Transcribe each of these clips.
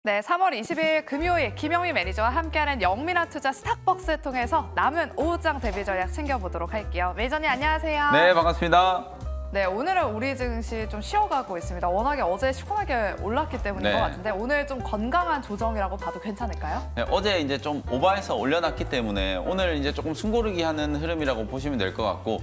네, 3월 20일 금요일 김영미 매니저와 함께하는 영미라 투자 스탁벅스 통해서 남은 오후장 대비 전략 챙겨보도록 할게요. 매니저님 안녕하세요. 네, 반갑습니다. 네, 오늘은 우리 증시 좀 쉬어가고 있습니다. 워낙에 어제 시원하게 올랐기 때문인 네. 것 같은데 오늘 좀 건강한 조정이라고 봐도 괜찮을까요? 네, 어제 이제 좀 오버해서 올려놨기 때문에 오늘 이제 조금 숨고르기 하는 흐름이라고 보시면 될 것 같고,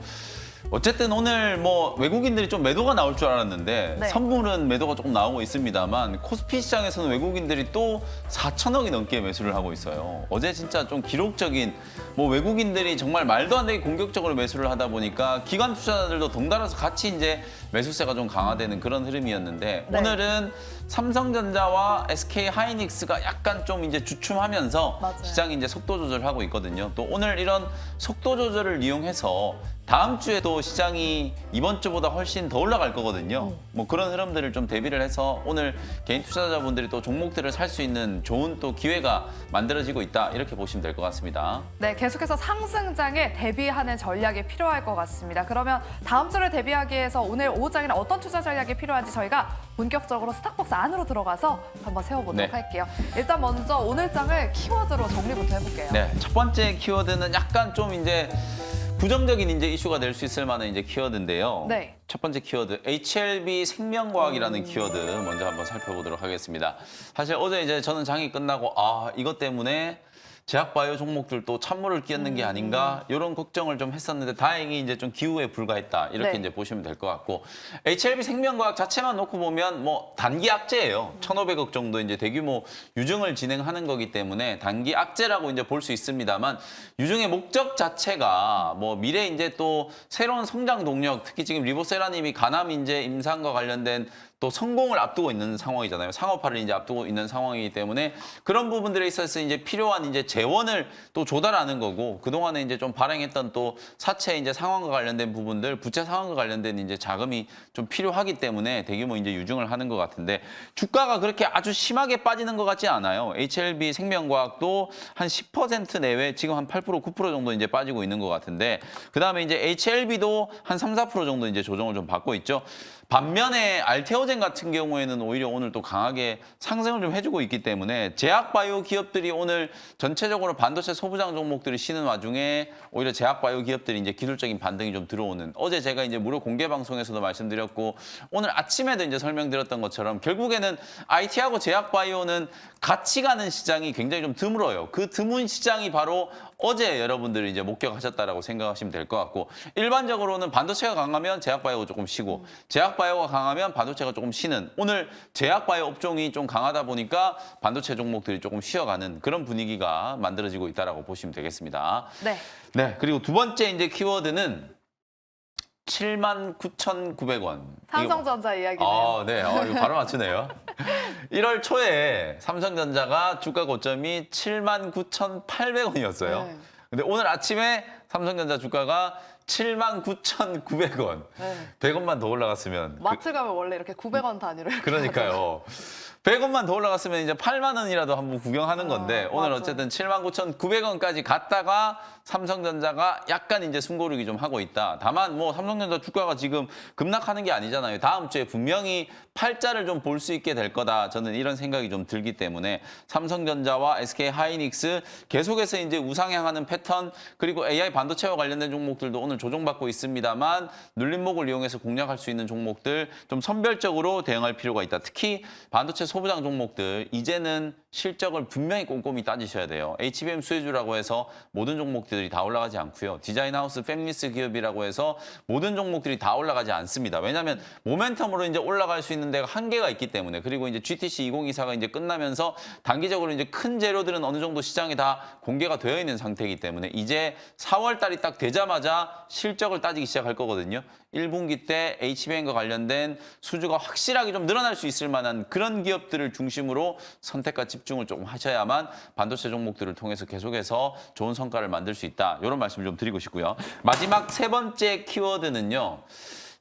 어쨌든 오늘 뭐 외국인들이 좀 매도가 나올 줄 알았는데 네. 선물은 매도가 조금 나오고 있습니다만 코스피 시장에서는 외국인들이 또 4천억이 넘게 매수를 하고 있어요. 어제 진짜 좀 기록적인, 뭐 외국인들이 정말 말도 안 되게 공격적으로 매수를 하다 보니까 기관 투자자들도 덩달아서 같이 이제 매수세가 좀 강화되는 그런 흐름이었는데, 네. 오늘은 삼성전자와 SK 하이닉스가 약간 좀 이제 주춤하면서 맞아요. 시장이 이제 속도 조절하고 있거든요. 또 오늘 이런 속도 조절을 이용해서 다음 주에도 시장이 이번 주보다 훨씬 더 올라갈 거거든요. 뭐 그런 흐름들을 좀 대비를 해서 오늘 개인 투자자분들이 또 종목들을 살 수 있는 좋은 또 기회가 만들어지고 있다, 이렇게 보시면 될 것 같습니다. 네, 계속해서 상승장에 대비하는 전략이 필요할 것 같습니다. 그러면 다음 주를 대비하기 위해서 오늘 오후장에는 어떤 투자 전략이 필요한지 저희가 본격적으로 스탁벅스 안으로 들어가서 한번 세워보도록 네. 할게요. 일단 먼저 오늘 장을 키워드로 정리부터 해볼게요. 네, 첫 번째 키워드는 약간 좀 이제 부정적인 이제 이슈가 될 수 있을 만한 이제 키워드인데요. 네. 첫 번째 키워드 HLB 생명과학이라는 키워드 먼저 한번 살펴보도록 하겠습니다. 사실 어제 이제 저는 장이 끝나고 이것 때문에 제약바이오 종목들도 찬물을 끼얹는 게 아닌가 이런 걱정을 좀 했었는데 다행히 이제 좀 기우에 불과했다, 이렇게 네. 이제 보시면 될 것 같고, HLB 생명과학 자체만 놓고 보면 뭐 단기 악재예요. 1,500억 정도 이제 대규모 유증을 진행하는 거기 때문에 단기 악재라고 이제 볼 수 있습니다만, 유증의 목적 자체가 뭐 미래 이제 또 새로운 성장 동력, 특히 지금 리보세라님이 간암 인제 임상과 관련된 또 성공을 앞두고 있는 상황이잖아요. 상업화를 이제 앞두고 있는 상황이기 때문에 그런 부분들에 있어서 이제 필요한 이제 재원을 또 조달하는 거고, 그동안에 이제 좀 발행했던 또 사채 이제 상황과 관련된 부분들, 부채 상황과 관련된 이제 자금이 좀 필요하기 때문에 대규모 이제 유증을 하는 것 같은데, 주가가 그렇게 아주 심하게 빠지는 것 같지 않아요. HLB 생명과학도 한 10% 내외, 지금 한 8%, 9% 정도 이제 빠지고 있는 것 같은데, 그다음에 이제 HLB도 한 3, 4% 정도 이제 조정을 좀 받고 있죠. 반면에 알테오젠 같은 경우에는 오히려 오늘 또 강하게 상승을 좀 해주고 있기 때문에 제약바이오 기업들이 오늘 전체적으로 반도체 소부장 종목들이 쉬는 와중에 오히려 제약바이오 기업들이 이제 기술적인 반등이 좀 들어오는, 어제 제가 이제 무료 공개 방송에서도 말씀드렸고 오늘 아침에도 이제 설명드렸던 것처럼 결국에는 IT하고 제약바이오는 같이 가는 시장이 굉장히 좀 드물어요. 그 드문 시장이 바로 어제 여러분들이 이제 목격하셨다라고 생각하시면 될 것 같고, 일반적으로는 반도체가 강하면 제약바이오가 조금 쉬고 제약바이오가 강하면 반도체가 조금 쉬는, 오늘 제약바이오 업종이 좀 강하다 보니까 반도체 종목들이 조금 쉬어가는 그런 분위기가 만들어지고 있다라고 보시면 되겠습니다. 네. 네, 그리고 두 번째 이제 키워드는 79,900원. 삼성전자 이야기네요. 네. 이거 바로 맞추네요. 1월 초에 삼성전자가 주가 고점이 79,800원이었어요. 네. 근데 오늘 아침에 삼성전자 주가가 79,900원. 네. 100원만 더 올라갔으면. 마트 가면 원래 이렇게 900원 단위로 그러니까요. 100원만 더 올라갔으면 이제 8만 원이라도 한번 구경하는 건데, 오늘 맞아. 어쨌든 79,900원까지 갔다가 삼성전자가 약간 이제 숨고르기 좀 하고 있다. 다만 뭐 삼성전자 주가가 지금 급락하는 게 아니잖아요. 다음 주에 분명히 팔자를 좀 볼 수 있게 될 거다, 저는 이런 생각이 좀 들기 때문에 삼성전자와 SK 하이닉스 계속해서 이제 우상향하는 패턴, 그리고 AI 반도체와 관련된 종목들도 오늘 조정받고 있습니다만 눌림목을 이용해서 공략할 수 있는 종목들 좀 선별적으로 대응할 필요가 있다. 특히 반도체 소부장 종목들 이제는 실적을 분명히 꼼꼼히 따지셔야 돼요. HBM 수혜주라고 해서 모든 종목들이 다 올라가지 않고요. 디자인하우스 팹리스 기업이라고 해서 모든 종목들이 다 올라가지 않습니다. 왜냐하면 모멘텀으로 이제 올라갈 수 있는 데가 한계가 있기 때문에, 그리고 이제 GTC 2024가 이제 끝나면서 단기적으로 이제 큰 재료들은 어느 정도 시장에 다 공개가 되어 있는 상태이기 때문에 이제 4월 달이 딱 되자마자 실적을 따지기 시작할 거거든요. 1분기 때 HBM과 관련된 수주가 확실하게 좀 늘어날 수 있을 만한 그런 기업들을 중심으로 선택과 집중을 조금 하셔야만 반도체 종목들을 통해서 계속해서 좋은 성과를 만들 수 있다, 이런 말씀을 좀 드리고 싶고요. 마지막 세 번째 키워드는요.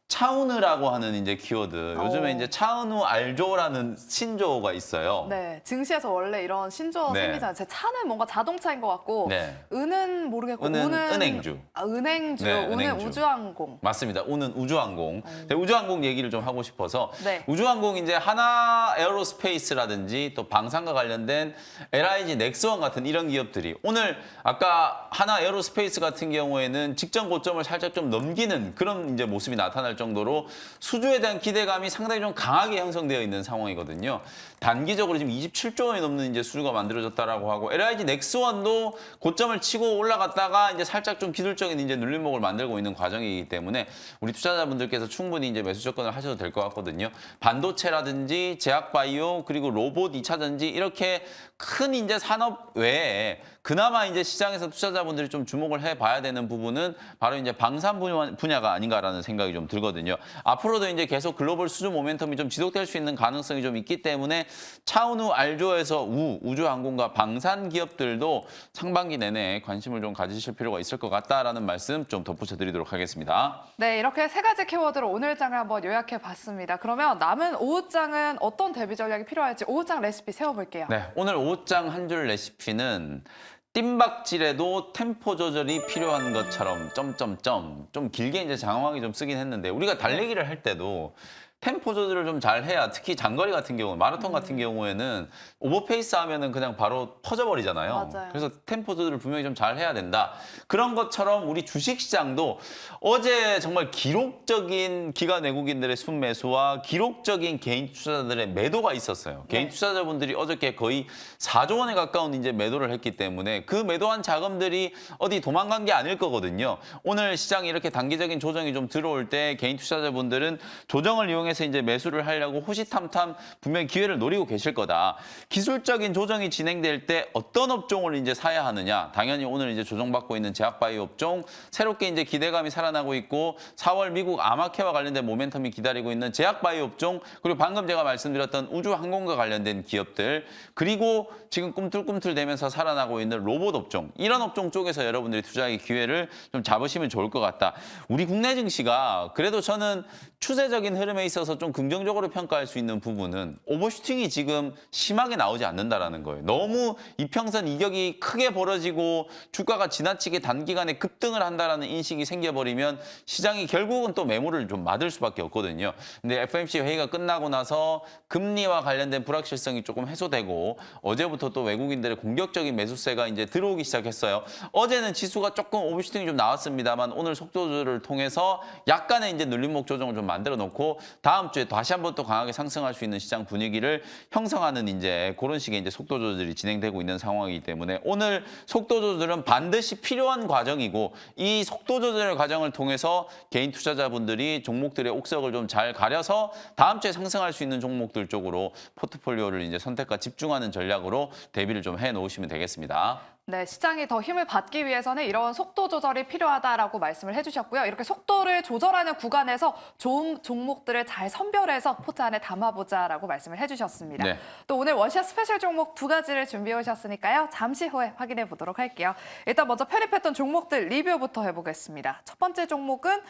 차은우라고 하는 이제 키워드. 요즘에 이제 차은우 알조라는 신조어가 있어요. 네, 증시에서 원래 이런 신조어 네. 생기잖아요. 제 차는 뭔가 자동차인 것 같고 네. 은은 모르겠고 은은 우는 은행주. 은행주, 네, 우는 은행주. 우주항공. 맞습니다. 우는 우주항공. 네, 우주항공 얘기를 좀 하고 싶어서 네. 우주항공 이제 하나 에어로스페이스라든지 또 방산과 관련된 LIG 넥스원 같은 이런 기업들이 오늘 아까 하나 에어로스페이스 같은 경우에는 직전 고점을 살짝 좀 넘기는 그런 이제 모습이 나타날 정도로 수주에 대한 기대감이 상당히 좀 강하게 형성되어 있는 상황이거든요. 단기적으로 지금 27조 원이 넘는 이제 수주가 만들어졌다라고 하고 LIG 넥스원도 고점을 치고 올라갔다가 이제 살짝 좀 기술적인 이제 눌림목을 만들고 있는 과정이기 때문에 우리 투자자분들께서 충분히 이제 매수 접근을 하셔도 될 것 같거든요. 반도체라든지 제약바이오 그리고 로봇 2차 전지 이렇게 큰 이제 산업 외에 그나마 이제 시장에서 투자자분들이 좀 주목을 해봐야 되는 부분은 바로 이제 방산 분야가 아닌가라는 생각이 좀 들거든요. 앞으로도 이제 계속 글로벌 수주 모멘텀이 좀 지속될 수 있는 가능성이 좀 있기 때문에 차은우 알조에서 우주항공과 방산 기업들도 상반기 내내 관심을 좀 가지실 필요가 있을 것 같다라는 말씀 좀 덧붙여 드리도록 하겠습니다. 네, 이렇게 세 가지 키워드로 오늘 장을 한번 요약해 봤습니다. 그러면 남은 오후장은 어떤 대비 전략이 필요할지 오후장 레시피 세워볼게요. 네, 오늘 오후장 한 줄 레시피는 뜀박질에도 템포 조절이 필요한 것처럼 점점점 좀 길게 이제 장황하게 좀 쓰긴 했는데 우리가 달리기를 할 때도 템포 조절을 좀 잘 해야 특히 장거리 같은 경우 마라톤 같은 경우에는 오버페이스 하면은 그냥 바로 퍼져버리잖아요. 맞아요. 그래서 템포 조절을 분명히 좀 잘 해야 된다. 그런 것처럼 우리 주식시장도 어제 정말 기록적인 기관 외국인들의 순매수와 기록적인 개인 투자자들의 매도가 있었어요. 개인 네. 투자자분들이 어저께 거의 4조 원에 가까운 이제 매도를 했기 때문에 그 매도한 자금들이 어디 도망간 게 아닐 거거든요. 오늘 시장이 이렇게 단기적인 조정이 좀 들어올 때 개인 투자자분들은 조정을 이용해서 이제 매수를 하려고 호시탐탐 분명히 기회를 노리고 계실 거다. 기술적인 조정이 진행될 때 어떤 업종을 이제 사야 하느냐? 당연히 오늘 이제 조정받고 있는 제약바이오 업종, 새롭게 이제 기대감이 살아나고 있고 4월 미국 아마케와 관련된 모멘텀이 기다리고 있는 제약바이오 업종, 그리고 방금 제가 말씀드렸던 우주항공과 관련된 기업들, 그리고 지금 꿈틀꿈틀대면서 살아나고 있는 로봇 업종, 이런 업종 쪽에서 여러분들이 투자의 기회를 좀 잡으시면 좋을 것 같다. 우리 국내 증시가 그래도 저는 추세적인 흐름에 있어서 좀 긍정적으로 평가할 수 있는 부분은 오버슈팅이 지금 심하게 나오지 않는다라는 거예요. 너무 이평선 이격이 크게 벌어지고 주가가 지나치게 단기간에 급등을 한다라는 인식이 생겨버리면 시장이 결국은 또 매물을 좀 맞을 수밖에 없거든요. 근데 FOMC 회의가 끝나고 나서 금리와 관련된 불확실성이 조금 해소되고 어제부터 또 외국인들의 공격적인 매수세가 이제 들어오기 시작했어요. 어제는 지수가 조금 오버슈팅이 좀 나왔습니다만 오늘 속도 조절을 통해서 약간의 이제 눌림목 조정을 좀 만들어 놓고 다음 주에 다시 한번 또 강하게 상승할 수 있는 시장 분위기를 형성하는 이제 그런 식의 이제 속도 조절이 진행되고 있는 상황이기 때문에 오늘 속도 조절은 반드시 필요한 과정이고 이 속도 조절 과정을 통해서 개인 투자자분들이 종목들의 옥석을 좀 잘 가려서 다음 주에 상승할 수 있는 종목들 쪽으로 포트폴리오를 이제 선택과 집중하는 전략으로 대비를 좀 해 놓으시면 되겠습니다. 네, 시장이 더 힘을 받기 위해서는 이런 속도 조절이 필요하다라고 말씀을 해주셨고요. 이렇게 속도를 조절하는 구간에서 좋은 종목들을 잘 선별해서 포트 안에 담아보자라고 말씀을 해주셨습니다. 네. 또 오늘 원샷 스페셜 종목 두 가지를 준비해 오셨으니까요. 잠시 후에 확인해 보도록 할게요. 일단 먼저 편입했던 종목들 리뷰부터 해보겠습니다. 첫 번째 종목은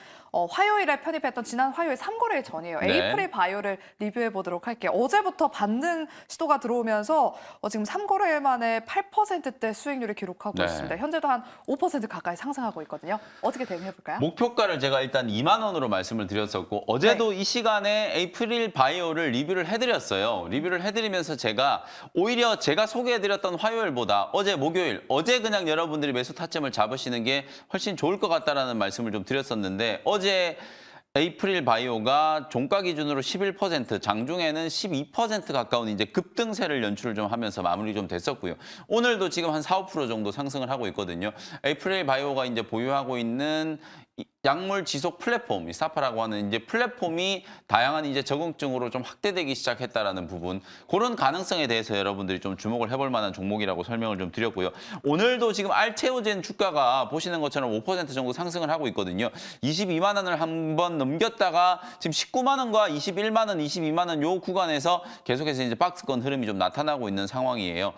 화요일에 편입했던 지난 화요일 3거래일 전이에요. 네. 에이프릴 바이오를 리뷰해 보도록 할게요. 어제부터 반등 시도가 들어오면서 지금 3거래일 만에 8%대 수익률을 기록하고 네. 있습니다. 현재도 한 5% 가까이 상승하고 있거든요. 어떻게 대응해볼까요? 목표가를 제가 일단 2만 원으로 말씀을 드렸었고 어제도 이 시간에 에이프릴 바이오를 리뷰를 해드렸어요. 리뷰를 해드리면서 제가 오히려 제가 소개해드렸던 화요일보다 어제 목요일, 어제 그냥 여러분들이 매수 타점을 잡으시는 게 훨씬 좋을 것 같다라는 말씀을 좀 드렸었는데 어제 에이프릴 바이오가 종가 기준으로 11%, 장중에는 12% 가까운 이제 급등세를 연출을 좀 하면서 마무리 좀 됐었고요. 오늘도 지금 한 4, 5% 정도 상승을 하고 있거든요. 에이프릴 바이오가 이제 보유하고 있는 약물 지속 플랫폼, 이 사파라고 하는 이제 플랫폼이 다양한 이제 적응증으로 좀 확대되기 시작했다라는 부분, 그런 가능성에 대해서 여러분들이 좀 주목을 해볼 만한 종목이라고 설명을 좀 드렸고요. 오늘도 지금 알테오젠 주가가 보시는 것처럼 5% 정도 상승을 하고 있거든요. 22만 원을 한번 넘겼다가 지금 19만 원과 21만 원, 22만 원 요 구간에서 계속해서 이제 박스권 흐름이 좀 나타나고 있는 상황이에요.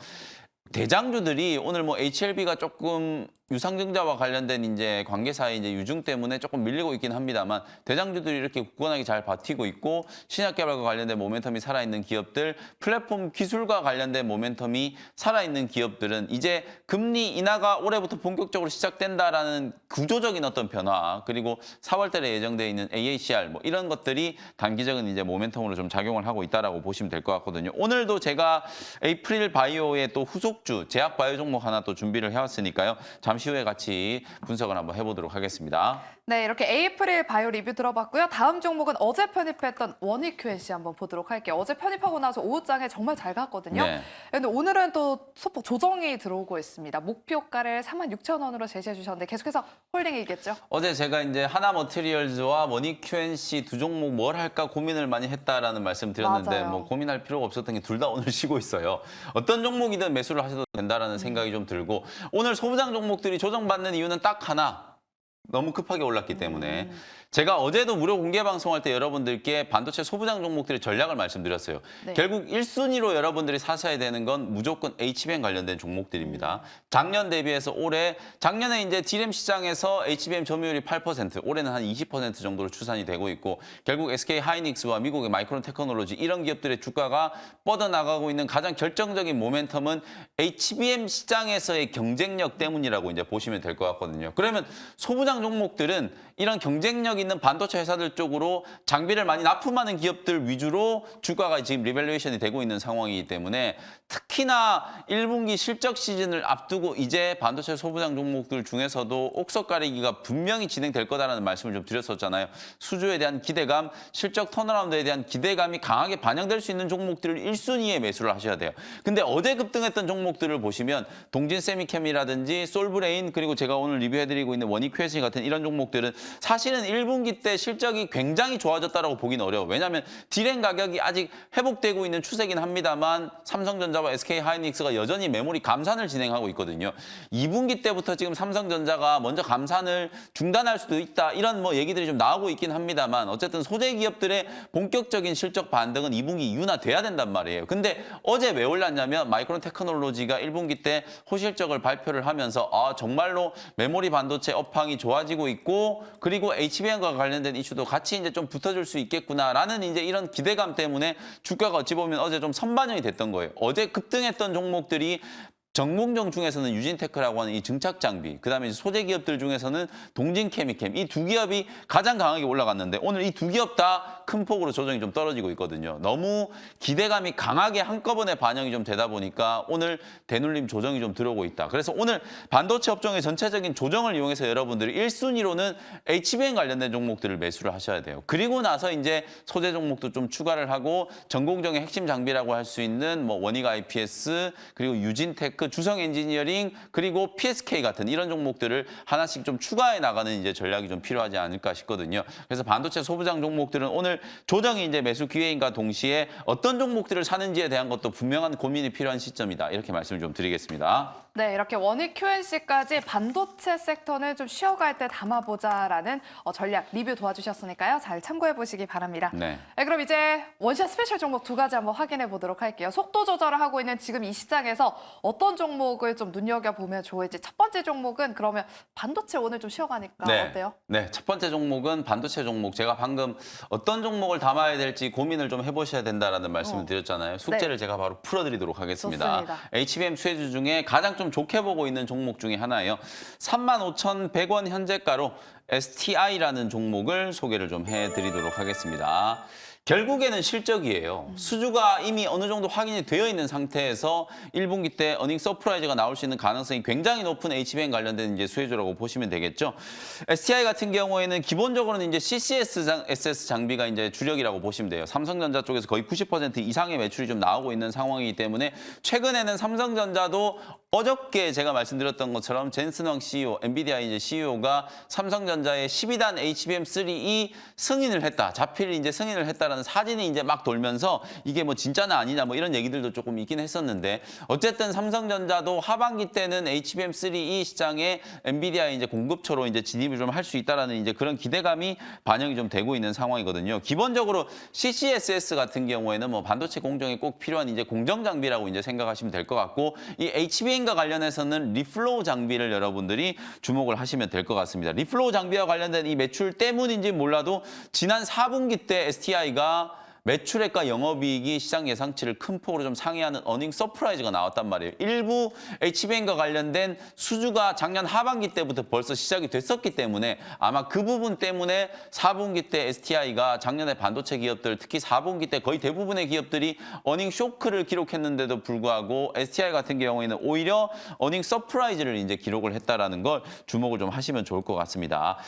대장주들이 오늘 뭐 HLB가 조금 유상증자와 관련된 이제 관계사의 이제 유증 때문에 조금 밀리고 있긴 합니다만 대장주들이 이렇게 굳건하게 잘 버티고 있고 신약개발과 관련된 모멘텀이 살아있는 기업들, 플랫폼 기술과 관련된 모멘텀이 살아있는 기업들은 이제 금리 인하가 올해부터 본격적으로 시작된다라는 구조적인 어떤 변화 그리고 4월 달에 예정돼 있는 AACR 뭐 이런 것들이 단기적인 이제 모멘텀으로 좀 작용을 하고 있다라고 보시면 될 것 같거든요. 오늘도 제가 에이프릴 바이오의 또 후속주 제약 바이오 종목 하나 또 준비를 해왔으니까요. 잠시 후에 같이 분석을 한번 해보도록 하겠습니다. 네, 이렇게 에이프릴 바이오 리뷰 들어봤고요. 다음 종목은 어제 편입했던 원익 Q&C 한번 보도록 할게요. 어제 편입하고 나서 오후장에 정말 잘 갔거든요. 네. 근데 오늘은 또 소폭 조정이 들어오고 있습니다. 목표가를 36,000원으로 제시해 주셨는데 계속해서 홀딩이겠죠? 어제 제가 이제 하나머티리얼즈와 원익 Q&C 두 종목 뭘 할까 고민을 많이 했다라는 말씀 드렸는데 맞아요. 뭐 고민할 필요가 없었던 게 둘 다 오늘 쉬고 있어요. 어떤 종목이든 매수를 하셔도 된다라는 생각이 좀 들고 오늘 소부장 종목들이 조정받는 이유는 딱 하나. 너무 급하게 올랐기 때문에 제가 어제도 무료 공개 방송할 때 여러분들께 반도체 소부장 종목들의 전략을 말씀드렸어요. 네. 결국 1순위로 여러분들이 사셔야 되는 건 무조건 HBM 관련된 종목들입니다. 작년 대비해서 올해 작년에 이제 D램 시장에서 HBM 점유율이 8%, 올해는 한 20% 정도로 추산이 되고 있고 결국 SK 하이닉스와 미국의 마이크론 테크놀로지 이런 기업들의 주가가 뻗어나가고 있는 가장 결정적인 모멘텀은 HBM 시장에서의 경쟁력 때문이라고 이제 보시면 될 것 같거든요. 그러면 소부장 종목들은 이런 경쟁력 있는 반도체 회사들 쪽으로 장비를 많이 납품하는 기업들 위주로 주가가 지금 리밸류에이션이 되고 있는 상황이기 때문에 특히나 1분기 실적 시즌을 앞두고 이제 반도체 소부장 종목들 중에서도 옥석 가리기가 분명히 진행될 거다라는 말씀을 좀 드렸었잖아요. 수주에 대한 기대감, 실적 턴어라운드에 대한 기대감이 강하게 반영될 수 있는 종목들을 1순위에 매수를 하셔야 돼요. 근데 어제 급등했던 종목들을 보시면 동진 세미캠이라든지 솔브레인 그리고 제가 오늘 리뷰해드리고 있는 원익 퀘시 같은 이런 종목들은 사실은 1분기 때 실적이 굉장히 좋아졌다라고 보기는 어려워. 왜냐하면 디램 가격이 아직 회복되고 있는 추세긴 합니다만 삼성전자와 SK하이닉스가 여전히 메모리 감산을 진행하고 있거든요. 2분기 때부터 지금 삼성전자가 먼저 감산을 중단할 수도 있다. 이런 뭐 얘기들이 좀 나오고 있긴 합니다만 어쨌든 소재 기업들의 본격적인 실적 반등은 2분기 이후나 돼야 된단 말이에요. 근데 어제 왜 올랐냐면 마이크론 테크놀로지가 1분기 때 호실적을 발표를 하면서 정말로 메모리 반도체 업황이 좋아지고 있고 그리고 HBM과 관련된 이슈도 같이 이제 좀 붙어줄 수 있겠구나라는 이제 이런 기대감 때문에 주가가 어찌 보면 어제 좀 선반영이 됐던 거예요. 어제 급등했던 종목들이 정몽정 중에서는 유진테크라고 하는 이 증착 장비, 그다음에 소재 기업들 중에서는 동진케미캠 이 두 기업이 가장 강하게 올라갔는데 오늘 이 두 기업 다 큰 폭으로 조정이 좀 떨어지고 있거든요. 너무 기대감이 강하게 한꺼번에 반영이 좀 되다 보니까 오늘 대눌림 조정이 좀 들어오고 있다. 그래서 오늘 반도체 업종의 전체적인 조정을 이용해서 여러분들이 1순위로는 HBM 관련된 종목들을 매수를 하셔야 돼요. 그리고 나서 이제 소재 종목도 좀 추가를 하고 전공정의 핵심 장비라고 할 수 있는 뭐 원익 IPS 그리고 유진테크 주성 엔지니어링 그리고 PSK 같은 이런 종목들을 하나씩 좀 추가해 나가는 이제 전략이 좀 필요하지 않을까 싶거든요. 그래서 반도체 소부장 종목들은 오늘 조정이 이제 매수 기회인과 동시에 어떤 종목들을 사는지에 대한 것도 분명한 고민이 필요한 시점이다. 이렇게 말씀을 좀 드리겠습니다. 네, 이렇게 원익 Q&C까지 반도체 섹터는 좀 쉬어갈 때 담아보자라는 전략 리뷰 도와주셨으니까요. 잘 참고해 보시기 바랍니다. 네. 네, 그럼 이제 원샷 스페셜 종목 두 가지 한번 확인해 보도록 할게요. 속도 조절을 하고 있는 지금 이 시장에서 어떤 종목을 좀 눈여겨보면 좋을지. 첫 번째 종목은 그러면 반도체 오늘 좀 쉬어가니까 어때요? 네, 첫 번째 종목은 반도체 종목. 제가 방금 어떤 종목을 담아야 될지 고민을 좀 해보셔야 된다라는 말씀을 드렸잖아요. 숙제를 제가 바로 풀어드리도록 하겠습니다. 좋습니다. HBM 수혜주 중에 가장 좀 좋게 보고 있는 종목 중에 하나예요. 35,100원 현재가로 STI라는 종목을 소개를 좀 해드리도록 하겠습니다. 결국에는 실적이에요. 수주가 이미 어느 정도 확인이 되어 있는 상태에서 1분기 때 어닝 서프라이즈가 나올 수 있는 가능성이 굉장히 높은 HBM 관련된 이제 수혜주라고 보시면 되겠죠. STI 같은 경우에는 기본적으로는 이제 CCS 장비가 이제 주력이라고 보시면 돼요. 삼성전자 쪽에서 거의 90% 이상의 매출이 좀 나오고 있는 상황이기 때문에 최근에는 삼성전자도 어저께 제가 말씀드렸던 것처럼 젠슨 왕 CEO, 엔비디아 이제 CEO가 삼성전자의 12단 HBM3E 승인을 했다. 자필 이제 승인을 했다라는 있다라는 사진이 이제 막 돌면서 이게 뭐 진짜나 아니냐 뭐 이런 얘기들도 조금 있긴 했었는데 어쨌든 삼성전자도 하반기 때는 HBM3E 시장에 엔비디아의 이제 공급처로 이제 진입을 좀 할 수 있다라는 이제 그런 기대감이 반영이 좀 되고 있는 상황이거든요. 기본적으로 CCSS 같은 경우에는 뭐 반도체 공정에 꼭 필요한 이제 공정 장비라고 이제 생각하시면 될 것 같고 이 HBM과 관련해서는 리플로우 장비를 여러분들이 주목을 하시면 될 것 같습니다. 리플로우 장비와 관련된 이 매출 때문인지 몰라도 지난 4분기 때 STI가 매출액과 영업이익이 시장 예상치를 큰 폭으로 좀 상회하는 어닝 서프라이즈가 나왔단 말이에요. 일부 HBM과 관련된 수주가 작년 하반기 때부터 벌써 시작이 됐었기 때문에 아마 그 부분 때문에 4분기 때 STI가 작년에 반도체 기업들 특히 4분기 때 거의 대부분의 기업들이 어닝 쇼크를 기록했는데도 불구하고 STI 같은 경우에는 오히려 어닝 서프라이즈를 이제 기록을 했다라는 걸 주목을 좀 하시면 좋을 것 같습니다.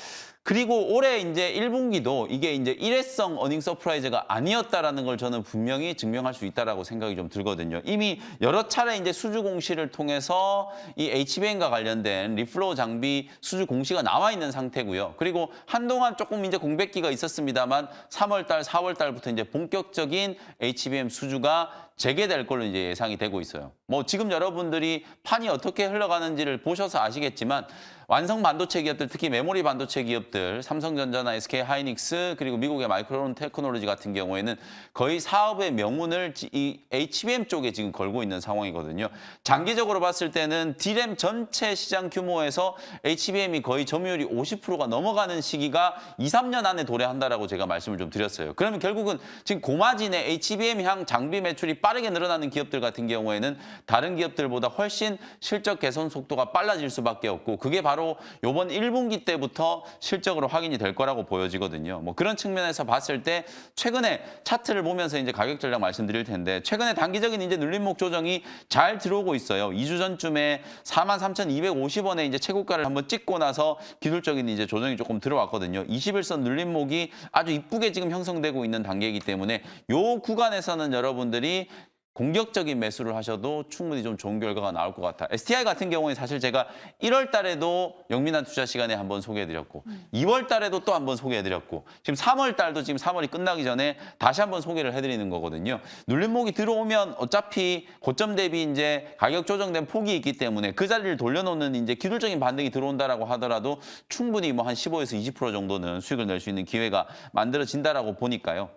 그리고 올해 이제 1분기도 이게 이제 일회성 어닝 서프라이즈가 아니었다라는 걸 저는 분명히 증명할 수 있다라고 생각이 좀 들거든요. 이미 여러 차례 이제 수주 공시를 통해서 이 HBM과 관련된 리플로우 장비 수주 공시가 나와 있는 상태고요. 그리고 한동안 조금 이제 공백기가 있었습니다만 3월 달, 4월 달부터 이제 본격적인 HBM 수주가 재개될 걸로 이제 예상이 되고 있어요. 뭐 지금 여러분들이 판이 어떻게 흘러가는지를 보셔서 아시겠지만 완성 반도체 기업들, 특히 메모리 반도체 기업들, 삼성전자나 SK 하이닉스 그리고 미국의 마이크론 테크놀로지 같은 경우에는 거의 사업의 명운을 이 HBM 쪽에 지금 걸고 있는 상황이거든요. 장기적으로 봤을 때는 D램 전체 시장 규모에서 HBM이 거의 점유율이 50%가 넘어가는 시기가 2, 3년 안에 도래한다라고 제가 말씀을 좀 드렸어요. 그러면 결국은 지금 고마진의 HBM향 장비 매출이 빠르게 늘어나는 기업들 같은 경우에는 다른 기업들보다 훨씬 실적 개선 속도가 빨라질 수밖에 없고 그게 바로 이번 1분기 때부터 실적으로 확인이 될 거라고 보여지거든요. 뭐 그런 측면에서 봤을 때 최근에 차트를 보면서 이제 가격 전략 말씀드릴 텐데 최근에 단기적인 이제 눌림목 조정이 잘 들어오고 있어요. 2주 전쯤에 43,250원에 이제 최고가를 한번 찍고 나서 기술적인 이제 조정이 조금 들어왔거든요. 21선 눌림목이 아주 이쁘게 지금 형성되고 있는 단계이기 때문에 이 구간에서는 여러분들이 공격적인 매수를 하셔도 충분히 좀 좋은 결과가 나올 것 같아요. STI 같은 경우에 사실 제가 1월 달에도 영민한 투자 시간에 한번 소개해드렸고 2월 달에도 또 한번 소개해드렸고 지금 3월 달도 지금 3월이 끝나기 전에 다시 한번 소개를 해드리는 거거든요. 눌림목이 들어오면 어차피 고점 대비 이제 가격 조정된 폭이 있기 때문에 그 자리를 돌려놓는 이제 기술적인 반등이 들어온다라고 하더라도 충분히 뭐 한 15에서 20% 정도는 수익을 낼 수 있는 기회가 만들어진다라고 보니까요.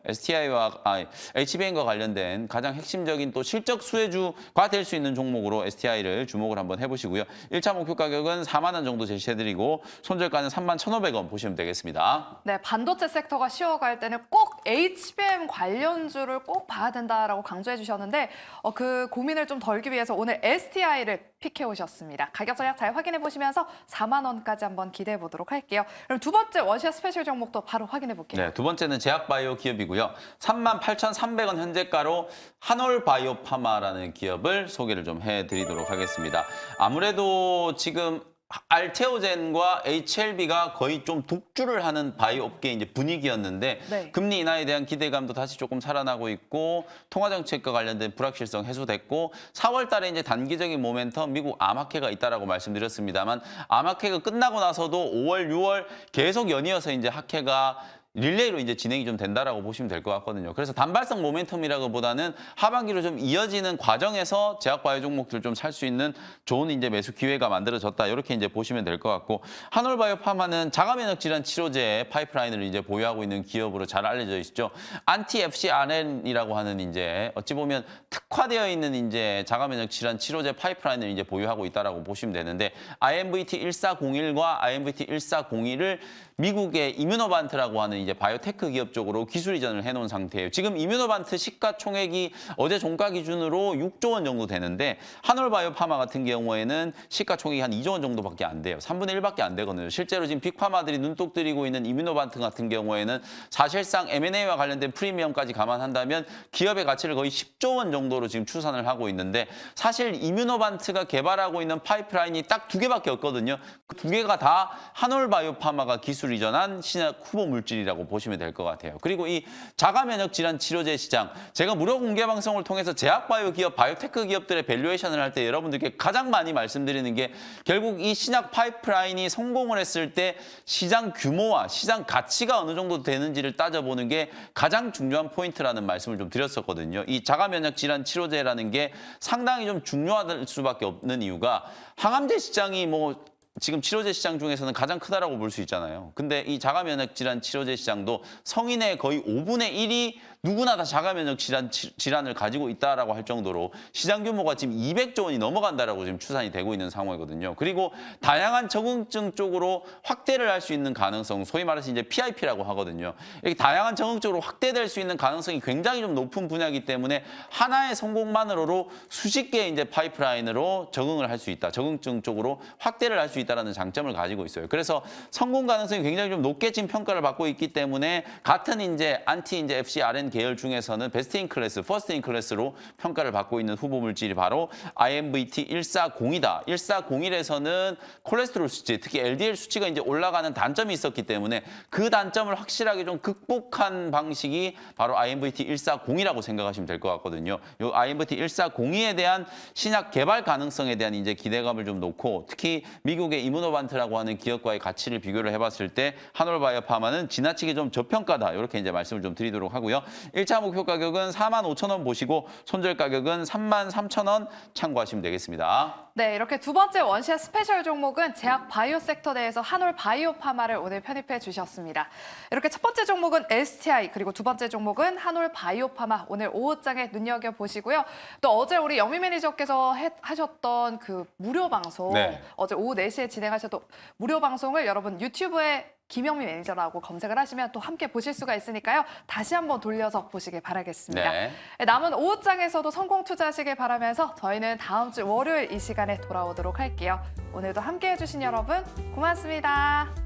HBM과 관련된 가장 핵심적인 또 실적 수혜주가 될 수 있는 종목으로 STI를 주목을 한번 해보시고요. 1차 목표 가격은 4만 원 정도 제시해드리고 손절가는 31,100원 보시면 되겠습니다. 네, 반도체 섹터가 쉬어갈 때는 꼭 HBM 관련주를 꼭 봐야 된다라고 강조해 주셨는데 그 고민을 좀 덜기 위해서 오늘 STI를 픽해 오셨습니다. 가격 전략 잘 확인해 보시면서 4만 원까지 한번 기대해 보도록 할게요. 그럼 두 번째 원시아 스페셜 종목도 바로 확인해 볼게요. 네, 두 번째는 제약바이오 기업이고요. 38,300원 현재가로 한올바이오파마라는 기업을 소개를 좀 해드리도록 하겠습니다. 아무래도 지금 알테오젠과 HLB가 거의 좀 독주를 하는 바이오 업계 이제 분위기였는데 네. 금리 인하에 대한 기대감도 다시 조금 살아나고 있고 통화 정책과 관련된 불확실성 해소됐고 4월 달에 이제 단기적인 모멘텀 미국 암학회가 있다라고 말씀드렸습니다만 암학회가 끝나고 나서도 5월, 6월 계속 연이어서 이제 학회가 릴레이로 이제 진행이 좀 된다라고 보시면 될 것 같거든요. 그래서 단발성 모멘텀이라기보다는 하반기로 좀 이어지는 과정에서 제약바이오 종목들 좀 살 수 있는 좋은 이제 매수 기회가 만들어졌다. 이렇게 이제 보시면 될 것 같고 한올바이오파마는 자가면역 질환 치료제 파이프라인을 이제 보유하고 있는 기업으로 잘 알려져 있죠. 안티-FcRN이라고 하는 이제 어찌 보면 특화되어 있는 이제 자가면역 질환 치료제 파이프라인을 이제 보유하고 있다라고 보시면 되는데 IMVT1401과 IMVT1401을 미국의 이뮤노반트라고 하는 이제 바이오테크 기업 쪽으로 기술 이전을 해놓은 상태예요. 지금 이뮤노반트 시가총액이 어제 종가 기준으로 6조 원 정도 되는데 한올바이오파마 같은 경우에는 시가총액이 한 2조 원 정도밖에 안 돼요. 3분의 1밖에 안 되거든요. 실제로 지금 빅파마들이 눈독 들이고 있는 이뮤노반트 같은 경우에는 사실상 M&A와 관련된 프리미엄까지 감안한다면 기업의 가치를 거의 10조 원 정도로 지금 추산을 하고 있는데 사실 이뮤노반트가 개발하고 있는 파이프라인이 딱 2개밖에 없거든요. 그 2개가 다 한올바이오파마가 기술 이전한 신약 후보 물질이라고 시장이라고 보시면 될 것 같아요. 그리고 이 자가 면역 질환 치료제 시장, 제가 무료 공개 방송을 통해서 제약바이오 기업, 바이오테크 기업들의 밸류에이션을 할 때 여러분들께 가장 많이 말씀드리는 게 결국 이 신약 파이프라인이 성공을 했을 때 시장 규모와 시장 가치가 어느 정도 되는지를 따져보는 게 가장 중요한 포인트라는 말씀을 좀 드렸었거든요. 이 자가 면역 질환 치료제라는 게 상당히 좀 중요할 수밖에 없는 이유가 항암제 시장이 뭐 지금 치료제 시장 중에서는 가장 크다라고 볼 수 있잖아요. 근데 이 자가 면역 질환 치료제 시장도 성인의 거의 5분의 1이 누구나 다 자가 면역 질환을 가지고 있다라고 할 정도로 시장 규모가 지금 200조 원이 넘어간다라고 지금 추산이 되고 있는 상황이거든요. 그리고 다양한 적응증 쪽으로 확대를 할 수 있는 가능성, 소위 말해서 이제 PIP라고 하거든요. 이렇게 다양한 적응적으로 확대될 수 있는 가능성이 굉장히 좀 높은 분야이기 때문에 하나의 성공만으로도 수십 개의 이제 파이프라인으로 적응을 할 수 있다. 적응증 쪽으로 확대를 할 수 있다라는 장점을 가지고 있어요. 그래서 성공 가능성이 굉장히 좀 높게 지금 평가를 받고 있기 때문에 같은 이제 안티 이제 FcRn 계열 중에서는 베스트 인 클래스, 퍼스트 인 클래스로 평가를 받고 있는 후보 물질이 바로 IMVT 140이다. 1401에서는 콜레스테롤 수치, 특히 LDL 수치가 이제 올라가는 단점이 있었기 때문에 그 단점을 확실하게 좀 극복한 방식이 바로 IMVT 140이라고 생각하시면 될 것 같거든요. 이 IMVT 140에 대한 신약 개발 가능성에 대한 이제 기대감을 좀 놓고 특히 미국의 이무노반트라고 하는 기업과의 가치를 비교를 해봤을 때 한올바이오파마는 지나치게 좀 저평가다. 이렇게 이제 말씀을 좀 드리도록 하고요. 1차 목표 가격은 45,000원 보시고 손절 가격은 33,000원 참고하시면 되겠습니다. 네, 이렇게 두 번째 원시아 스페셜 종목은 제약 바이오 섹터 내에서 한올 바이오파마를 오늘 편입해 주셨습니다. 이렇게 첫 번째 종목은 STI, 그리고 두 번째 종목은 한올 바이오파마 오늘 오후장에 눈여겨보시고요. 또 어제 우리 영미 매니저께서 하셨던 그 무료 방송, 네. 어제 오후 4시에 진행하셨던 무료 방송을 여러분 유튜브에 김영미 매니저라고 검색을 하시면 또 함께 보실 수가 있으니까요. 다시 한번 돌려서 보시길 바라겠습니다. 네. 남은 오후장에서도 성공 투자하시길 바라면서 저희는 다음 주 월요일 이 시간에 돌아오도록 할게요. 오늘도 함께해 주신 여러분 고맙습니다.